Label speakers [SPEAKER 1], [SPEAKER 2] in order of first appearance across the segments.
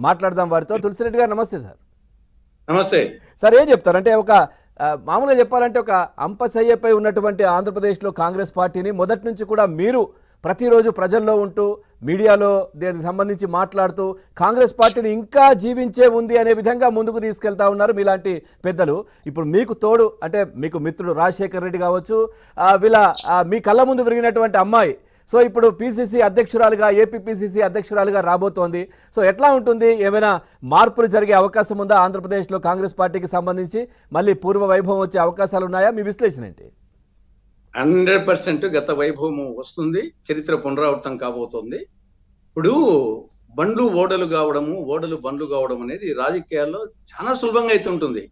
[SPEAKER 1] మాట్లాడదాం వారితో. తులసిరెడ్డి గారు నమస్తే సార్.
[SPEAKER 2] నమస్తే
[SPEAKER 1] సార్, ఏం చెప్తారు అంటే మామూలుగా చెప్పాలంటే ఒక అంపశయ్యపై ఉన్నటువంటి ఆంధ్రప్రదేశ్లో కాంగ్రెస్ పార్టీని మొదటి నుంచి కూడా మీరు ప్రతిరోజు ప్రజల్లో ఉంటూ మీడియాలో దీనికి సంబంధించి మాట్లాడుతూ కాంగ్రెస్ పార్టీని ఇంకా జీవించే ఉంది అనే విధంగా ముందుకు తీసుకెళ్తా ఉన్నారు మీలాంటి పెద్దలు. ఇప్పుడు మీకు తోడు అంటే మీకు మిత్రుడు రాజశేఖర్ రెడ్డి కావచ్చు, వీళ్ళ మీ కళ్ళ ముందు విరిగినటువంటి అమ్మాయి సో ఇప్పుడు పిసిసి అధ్యక్షురాలుగా, ఏపీ పిసిసి అధ్యక్షురాలుగా రాబోతోంది. సో ఎట్లా ఉంటుంది? ఏమైనా మార్పులు జరిగే అవకాశం ఉందా ఆంధ్రప్రదేశ్లో కాంగ్రెస్ పార్టీకి సంబంధించి? మళ్ళీ పూర్వ వైభవం వచ్చే అవకాశాలు ఉన్నాయా? మీ విశ్లేషణ ఏంటి?
[SPEAKER 2] 100% గత వైభవం వస్తుంది, చరిత్ర పునరావృతం కాబోతోంది. ఇప్పుడు బండ్లు ఓడలు కావడము, ఓడలు బండ్లు కావడం అనేది రాజకీయాల్లో చాలా సులభంగా అయితే ఉంటుంది.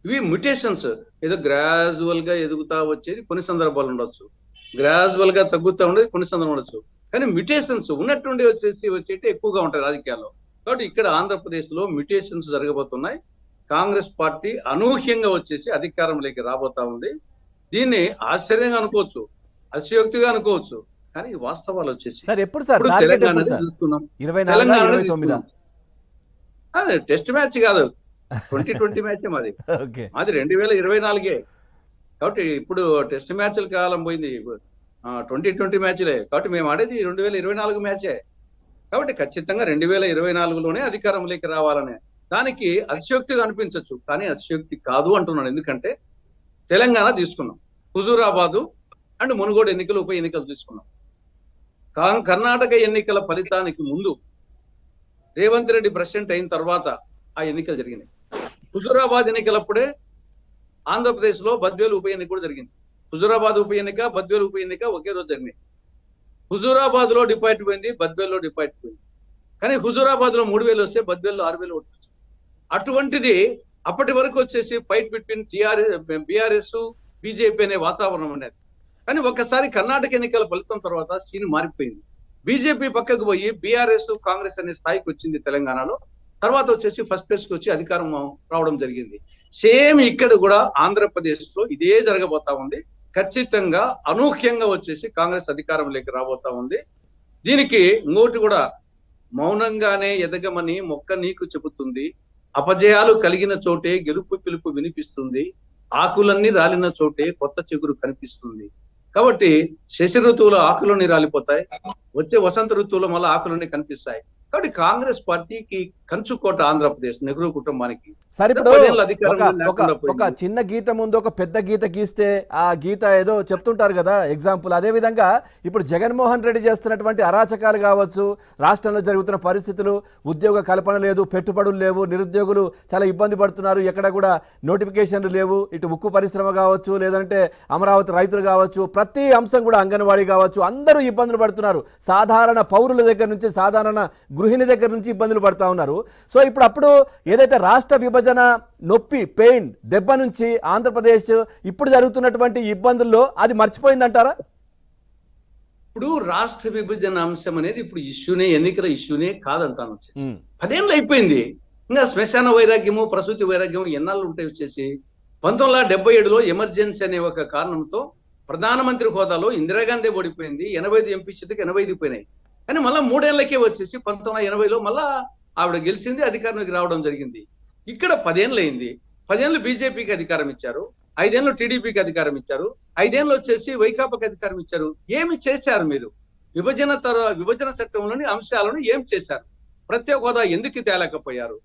[SPEAKER 2] ఇవి మ్యుటేషన్స్, ఏదో గ్రాజువల్ గా ఎదుగుతా వచ్చేది కొన్ని సందర్భాలు ఉండొచ్చు, గ్రాజువల్ గా తగ్గుతూ ఉండేది కొన్ని సందర్భాలు ఉండొచ్చు. కానీ మ్యుటేషన్స్ ఉన్నట్టుండి వచ్చేటి ఎక్కువగా ఉంటాయి రాజకీయాల్లో. కాబట్టి ఇక్కడ ఆంధ్రప్రదేశ్ లో మ్యుటేషన్స్ జరగబోతున్నాయి. కాంగ్రెస్ పార్టీ అనూహ్యంగా వచ్చేసి అధికారంలోకి రాబోతా ఉంది. దీన్ని ఆశ్చర్యంగా అనుకోవచ్చు, అతిశయోక్తిగా అనుకోవచ్చు, కానీ వాస్తవాలు వచ్చేసి తెలంగాణ చూస్తున్నాం. టెస్ట్ మ్యాచ్ కాదు, 2020 మ్యాచ్ మాది 2024. కాబట్టి ఇప్పుడు టెస్ట్ మ్యాచ్ల కాలం పోయింది, 2020 మ్యాచ్లే. కాబట్టి మేము ఆడేది 2024 మ్యాచే. కాబట్టి ఖచ్చితంగా 2024లోనే అధికారంలోకి రావాలనే దానికి అతిశయోక్తిగా అనిపించవచ్చు, కానీ అతిశయోక్తి కాదు అంటున్నాను. ఎందుకంటే తెలంగాణ తీసుకున్నాం, హుజూరాబాదు అండ్ మునుగోడు ఎన్నికలు, ఉప ఎన్నికలు తీసుకున్నాం. కర్ణాటక ఎన్నికల ఫలితానికి ముందు రేవంత్ రెడ్డి ప్రెసిడెంట్ అయిన తర్వాత ఆ ఎన్నికలు జరిగినాయి. హుజూరాబాద్ ఎన్నికలప్పుడే ఆంధ్రప్రదేశ్ లో బద్వేలు ఉప ఎన్నిక కూడా జరిగింది. హుజూరాబాద్ ఉప ఎన్నిక, బద్వేలు ఉప ఎన్నిక ఒకే రోజు జరిగినాయి. హుజూరాబాద్ లో డిపాజిట్ పోయింది, బద్వేల్లో డిపాజిట్ పోయింది. కానీ హుజూరాబాద్ లో 3000 వస్తే బద్వేల్లో 6000 ఓట్లు వచ్చాయి. అటువంటిది అప్పటి వరకు వచ్చేసి ఫైట్ బిట్వీన్ బీఆర్ఎస్ బీజేపీ అనే వాతావరణం అనేది. కానీ ఒక్కసారి కర్ణాటక ఎన్నికల ఫలితం తర్వాత సీన్ మారిపోయింది. బీజేపీ పక్కకు పోయి బీఆర్ఎస్ కాంగ్రెస్ అనే స్థాయికి వచ్చింది తెలంగాణలో. తర్వాత వచ్చేసి ఫస్ట్ ప్లేస్ కి వచ్చి అధికారం రావడం జరిగింది. సేమ్ ఇక్కడ కూడా ఆంధ్రప్రదేశ్ లో ఇదే జరగబోతా ఉంది. ఖచ్చితంగా అనూహ్యంగా వచ్చేసి కాంగ్రెస్ అధికారంలోకి రాబోతా ఉంది. దీనికి ఇంకోటి కూడా, మౌనంగానే ఎదగమని మొక్క నీకు చెబుతుంది, అపజయాలు కలిగిన చోటే గెలుపు పిలుపు వినిపిస్తుంది, ఆకులన్నీ రాలిన చోటే కొత్త చిగురు కనిపిస్తుంది. కాబట్టి శశి ఋతువులో ఆకులన్నీ రాలిపోతాయి, వచ్చే వసంత ఋతువులో మళ్ళీ ఆకులన్నీ కనిపిస్తాయి. కాబట్టి కాంగ్రెస్ పార్టీకి కంచుకోట ఆంధ్రప్రదేశ్, నెహ్రూ కుటుంబానికి.
[SPEAKER 1] సరే, ఒక చిన్న గీత ముందు ఒక పెద్ద గీత గీస్తే ఆ గీత ఏదో చెప్తుంటారు కదా ఎగ్జాంపుల్. అదే విధంగా ఇప్పుడు జగన్మోహన్ రెడ్డి చేస్తున్నటువంటి అరాచకాలు కావచ్చు, రాష్ట్రంలో జరుగుతున్న పరిస్థితులు, ఉద్యోగ కల్పన లేదు, పెట్టుబడులు లేవు, నిరుద్యోగులు చాలా ఇబ్బంది పడుతున్నారు, ఎక్కడ కూడా నోటిఫికేషన్లు లేవు, ఇటు ఉక్కు పరిశ్రమ కావచ్చు, లేదంటే అమరావతి రైతులు కావచ్చు, ప్రతి అంశం కూడా అంగన్వాడీ కావచ్చు, అందరూ ఇబ్బందులు పడుతున్నారు. సాధారణ పౌరుల దగ్గర నుంచి, సాధారణ గృహిణి దగ్గర నుంచి ఇబ్బందులు పడతా ఉన్నారు. సో అప్పుడు ఏదైతే రాష్ట్ర విభజన నొప్పి, పెయిన్, దెబ్బ నుంచి ఆంధ్రప్రదేశ్ ఇప్పుడు జరుగుతున్నటువంటి ఇబ్బందుల్లో అది మర్చిపోయిందంటారా?
[SPEAKER 2] ఇప్పుడు రాష్ట్ర విభజన అంశం అనేది ఇప్పుడు ఇష్యూనే, ఎన్నికల ఇష్యూనే కాదంటాను. 10 ఏళ్ళు అయిపోయింది. ఇంకా శ్మశాన వైరాగ్యము, ప్రసూతి వైరాగ్యము ఎన్నాళ్ళు ఉంటాయి వచ్చేసి. 1977లో ఎమర్జెన్సీ అనే ఒక కారణంతో ప్రధానమంత్రి హోదాలో ఇందిరాగాంధీ ఓడిపోయింది. 85 ఎంపీ సీట్లకు 85 పోయినాయి. కానీ మళ్ళీ 3 ఏళ్లకే వచ్చేసి 1980లో మళ్ళా ఆవిడ గెలిచింది, అధికారంలోకి రావడం జరిగింది. ఇక్కడ 10 ఏళ్ళు అయింది. 10 ఏళ్ళు బీజేపీకి అధికారం ఇచ్చారు, 5 ఏళ్ళు టీడీపీకి అధికారం ఇచ్చారు, 5 ఏళ్ళు వచ్చేసి వైకాపాకి అధికారం ఇచ్చారు. ఏమి చేశారు మీరు? విభజన చట్టంలోని అంశాలను ఏం చేశారు? ప్రత్యేక హోదా ఎందుకు తేలేకపోయారు?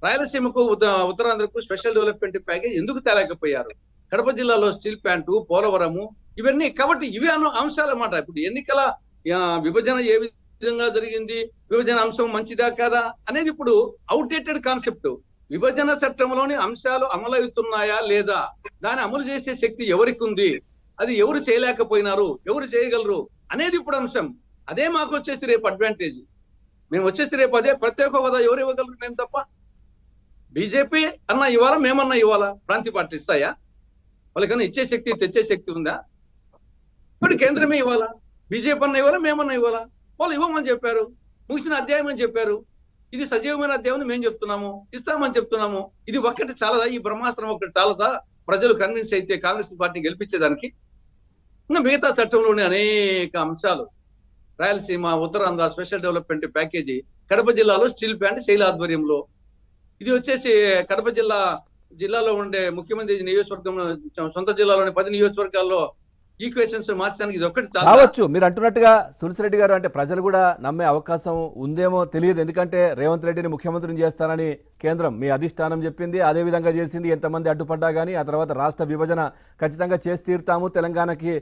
[SPEAKER 2] రాయలసీమకు, ఉత్తరాంధ్రకు స్పెషల్ డెవలప్మెంట్ ప్యాకేజ్ ఎందుకు తేలేకపోయారు? కడప జిల్లాలో స్టీల్ ప్లాంటు, పోలవరము, ఇవన్నీ. కాబట్టి ఇవి అంశాలు అన్నమాట. ఇప్పుడు ఎన్నికల విభజన ఏ విధంగా జరిగింది, విభజన అంశం మంచిదా కాదా అనేది ఇప్పుడు అవుట్డేటెడ్ కాన్సెప్ట్. విభజన చట్టంలోని అంశాలు అమలు అవుతున్నాయా లేదా, దాన్ని అమలు చేసే శక్తి ఎవరికి ఉంది, అది ఎవరు చేయలేకపోయినారు, ఎవరు చేయగలరు అనేది ఇప్పుడు అంశం. అదే మాకు వచ్చేసి రేపు అడ్వాంటేజ్. మేము వచ్చేసి రేపు అదే ప్రత్యేక హోదా ఎవరు ఇవ్వగలరు? మేము తప్ప. బీజేపీ అన్నా ఇవ్వాలా, మేమన్నా ఇవ్వాలా? ప్రాంతీయ పార్టీ ఇస్తాయా? వాళ్ళకన్నా ఇచ్చే శక్తి, తెచ్చే శక్తి ఉందా? ఇప్పుడు కేంద్రమే ఇవ్వాలా? బీజేపీ అన్న ఇవ్వాలా, మేమన్నా ఇవ్వాలా? వాళ్ళు ఇవ్వమని చెప్పారు, ముగిసిన అధ్యాయం అని చెప్పారు. ఇది సజీవమైన అధ్యాయం మేము చెప్తున్నాము, ఇస్తామని చెప్తున్నాము. ఇది ఒక్కటి చాలదా? ఈ బ్రహ్మాస్త్రం ఒక్కటి చాలదా ప్రజలు కన్విన్స్ అయితే కాంగ్రెస్ పార్టీని గెలిపించేదానికి? ఇంకా మిగతా చట్టంలోని అనేక అంశాలు Rayalaseema Uttarandhra special development package Kadapa జిల్లాలో స్టీల్ ప్లాంట్ శైల ఆధ్వర్యంలో. ఇది వచ్చేసి కడప జిల్లాలో ఉండే ముఖ్యమంత్రి నియోజకవర్గం సొంత జిల్లాలోని 10 నియోజకవర్గాల్లో ఈక్వేషన్స్ మార్చడానికి ఇది ఒక్కటి చాలా
[SPEAKER 1] కావచ్చు. మీరు అంటున్నట్టుగా తులసిరెడ్డి గారు, అంటే ప్రజలు కూడా నమ్మే అవకాశం ఉందేమో తెలియదు. ఎందుకంటే రేవంత్ రెడ్డిని ముఖ్యమంత్రిని చేస్తానని కేంద్రం మీ అధిష్టానం చెప్పింది, అదే విధంగా చేసింది. ఎంతమంది అడ్డుపడ్డా కానీ ఆ తర్వాత రాష్ట్ర విభజన ఖచ్చితంగా చేసి తీరుతాము, తెలంగాణకి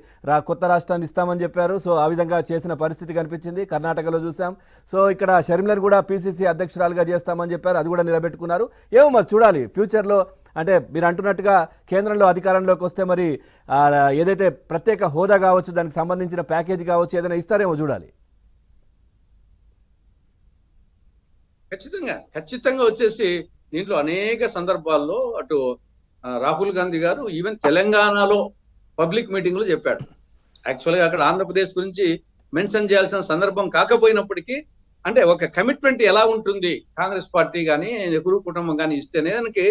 [SPEAKER 1] కొత్త రాష్ట్రాన్ని ఇస్తామని చెప్పారు. సో ఆ విధంగా చేసిన పరిస్థితి కనిపించింది. కర్ణాటకలో చూసాం. సో ఇక్కడ షర్మిలను కూడా పిసిసి అధ్యక్షురాలుగా చేస్తామని చెప్పారు, అది కూడా నిలబెట్టుకున్నారు. ఏమో మరి చూడాలి ఫ్యూచర్లో. అంటే మీరు అంటున్నట్టుగా కేంద్రంలో అధికారంలోకి వస్తే మరి ఏదైతే ప్రత్యేక హోదా కావచ్చు, దానికి సంబంధించిన ప్యాకేజీ కావచ్చు, ఏదైనా ఇస్తారేమో చూడాలి.
[SPEAKER 2] ఖచ్చితంగా వచ్చేసి దీంట్లో అనేక సందర్భాల్లో అటు రాహుల్ గాంధీ గారు ఈవెన్ తెలంగాణలో పబ్లిక్ మీటింగ్ లో చెప్పాడు. యాక్చువల్గా అక్కడ ఆంధ్రప్రదేశ్ గురించి మెన్షన్ చేయాల్సిన సందర్భం కాకపోయినప్పటికీ, అంటే ఒక కమిట్మెంట్ ఎలా ఉంటుంది కాంగ్రెస్ పార్టీ కానీ నెహ్రూ కుటుంబం కానీ ఇస్తేనే దానికి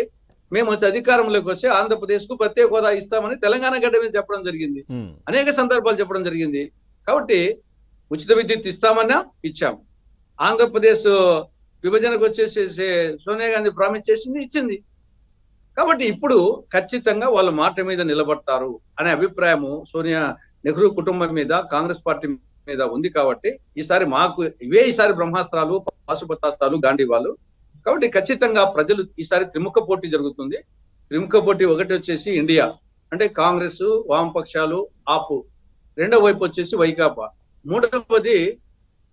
[SPEAKER 2] మేము వచ్చి అధికారంలోకి వస్తే ఆంధ్రప్రదేశ్ కు ప్రత్యేక హోదా ఇస్తామని తెలంగాణ గడ్డ మీద చెప్పడం జరిగింది, అనేక సందర్భాలు చెప్పడం జరిగింది. కాబట్టి ఉచిత విద్యుత్ ఇస్తామన్నా ఇచ్చాం. ఆంధ్రప్రదేశ్ విభజనకు వచ్చేసి సోనియా గాంధీ ప్రామిస్ చేసింది, ఇచ్చింది. కాబట్టి ఇప్పుడు ఖచ్చితంగా వాళ్ళ మాట మీద నిలబడతారు అనే అభిప్రాయము సోనియా నెహ్రూ కుటుంబం మీద, కాంగ్రెస్ పార్టీ మీద ఉంది. కాబట్టి ఈసారి బ్రహ్మాస్త్రాలు, పాశుపతాస్త్రాలు, గాంధీవాలు. కాబట్టి ఖచ్చితంగా ప్రజలు ఈసారి త్రిముఖ పోటీ జరుగుతుంది. త్రిముఖ పోటీ ఒకటి వచ్చేసి ఇండియా, అంటే కాంగ్రెస్, వామపక్షాలు, ఆపు. రెండవ వైపు వచ్చేసి వైకాపా. మూడవది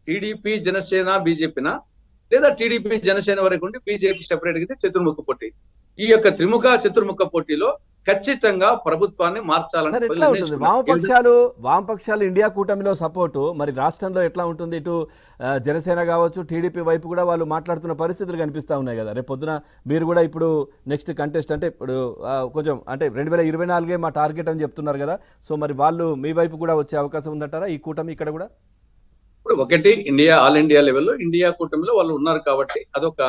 [SPEAKER 2] టీడీపీ, జనసేన, బీజేపీనా, లేదా టీడీపీ, జనసేన వరకు ఉండి బీజేపీ సెపరేట్ గా చతుర్ముఖ పోటీ. ఈ యొక్క చతుర్ముఖ పోటీలో ఖచ్చితంగా ప్రభుత్వాన్ని మార్చాలని
[SPEAKER 1] వామపక్షాలు ఇండియా కూటమిలో సపోర్టు, మరి రాష్ట్రంలో ఎట్లా ఉంటుంది? ఇటు జనసేన కావచ్చు, టీడీపీ వైపు కూడా వాళ్ళు మాట్లాడుతున్న పరిస్థితులు కనిపిస్తా ఉన్నాయి కదా. రేపు పొద్దున మీరు కూడా ఇప్పుడు నెక్స్ట్ కంటెస్ట్, అంటే ఇప్పుడు కొంచెం అంటే 2024 మా టార్గెట్ అని చెప్తున్నారు కదా. సో మరి వాళ్ళు మీ వైపు కూడా వచ్చే అవకాశం ఉందంటారా ఈ కూటమి ఇక్కడ కూడా?
[SPEAKER 2] ఇప్పుడు ఒకటి ఆల్ ఇండియా లెవెల్లో ఇండియా కూటమిలో వాళ్ళు ఉన్నారు కాబట్టి అదొక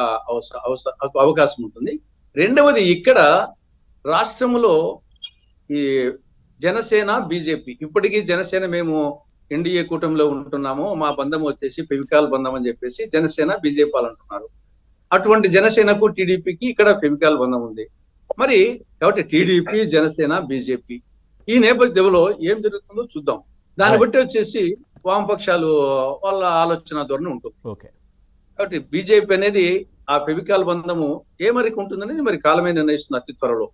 [SPEAKER 2] అవకాశం ఉంటుంది. రెండవది ఇక్కడ రాష్ట్రంలో ఈ జనసేన, బీజేపీ, ఇప్పటికీ జనసేన మేము ఎన్డీఏ కూటమిలో ఉంటున్నాము, మా బంధం వచ్చేసి ఫెవికాల్ బంధం అని చెప్పేసి జనసేన, బీజేపీ వాళ్ళు అంటున్నారు. అటువంటి జనసేనకు, టీడీపీకి ఇక్కడ ఫెవికాల్ బంధం ఉంది. మరి కాబట్టి టీడీపీ, జనసేన, బీజేపీ ఈ నేపథ్యంలో ఏం జరుగుతుందో చూద్దాం. దాన్ని బట్టి వచ్చేసి వామపక్షాలు వాళ్ళ ఆలోచన ధోరణి ఉంటుంది. కాబట్టి బీజేపీ అనేది ఆ ఫెవికాల్ బంధము ఏ మరికి ఉంటుందనేది మరి కాలమే నిర్ణయిస్తుంది అతి త్వరలో.